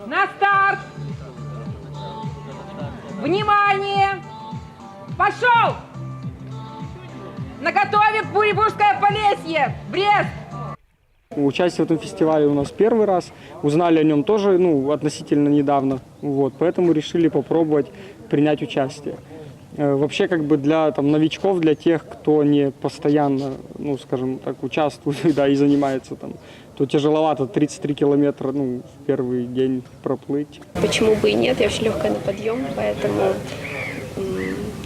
На старт! Внимание! Пошел! Наготове Буревужское Полесье! Брест! Участие в этом фестивале у нас первый раз. Узнали о нем тоже относительно недавно. Вот, поэтому решили попробовать принять участие. Вообще, как бы для новичков, для тех, кто не постоянно, скажем так, участвует, да, и занимается там, то тяжеловато 33 километра, в первый день проплыть. Почему бы и нет? Я очень легкая на подъем, поэтому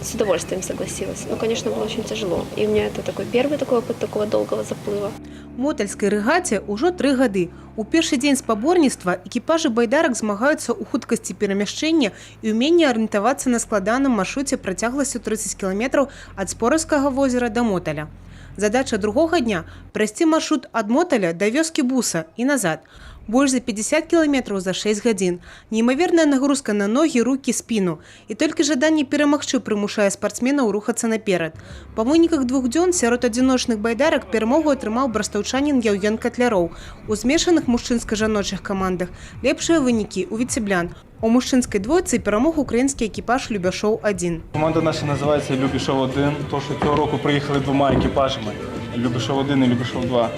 с удовольствием согласилась. Ну, конечно, было очень тяжело. И у меня это такой первый такой опыт такого долгого заплыва. Мотальскай рэгаце ўжо 3 гады. У першы дзень спаборніцтва экіпажы байдарак змагаюцца ў хуткасці перамяшчэння і ўменні арыентавацца на складаным маршруце працягласцю 30 кіламетраў ад Спораўскага возера да Моталя. Задача другога дня – прайсці маршрут ад Моталя да вёскі Буса і назад. Больш за 50 кіламетраў за 6 гадзін. Неймаверная нагрузка на ногі, рукі, спіну. І толькі жаданне перамагчы прымушае спартсменаў рухацца наперад. Па выніках 2 дзён сярод адзіночных байдарак перамогу атрымаў брастаўчанін Яўген Катляроў. У змешаных мужчынска-жаночых камандах лепшыя вынікі у віцеблян. У мужчынскай двойцы перамог український екіпаж Любешов-1. Команда наша називається Любешов-1, то що цього року приїхали 2 екіпажами. Любешов-1 і Любешов-2.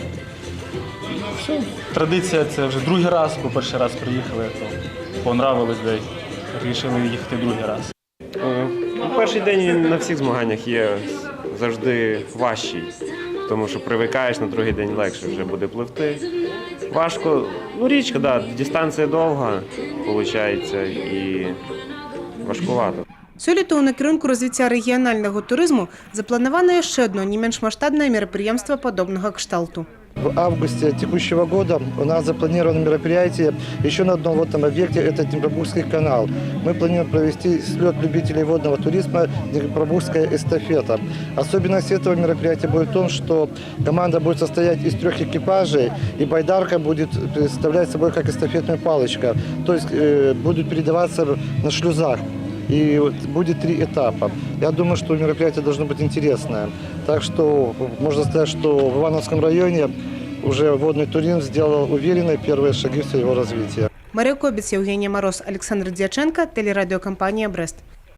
Все. Традиція це вже другий раз, бо перший раз приїхали, то понравилось, де вирішили їхати другий раз. Перший день на всіх змаганнях є завжди важчий, тому що привикаєш, на другий день легше вже буде пливти. Важко, річка, да, дистанція довга, виходить, і важкувато. Сёлета ў накірунку развіцця рэгіянальнага турызму запланавана яшчэ адно не менш маштабнае мерапрыемства падобнага кшталту. В августе текущего года у нас запланировано мероприятие еще на одном водном объекте, это Днепробургский канал. Мы планируем провести слет любителей водного туризма «Днепробургская эстафета». Особенность этого мероприятия будет в том, что команда будет состоять из 3 экипажей, и байдарка будет представлять собой как эстафетная палочка, то есть будут передаваться на шлюзах. И будет 3 этапа. Я думаю, что мероприятие должно быть интересное. Так что можно сказать, что в Ивановском районе уже водный туризм сделал уверенные первые шаги в своего развития. Мария Кобец, Евгения Мороз, Александр Дьяченко, телерадиокомпания «Брест».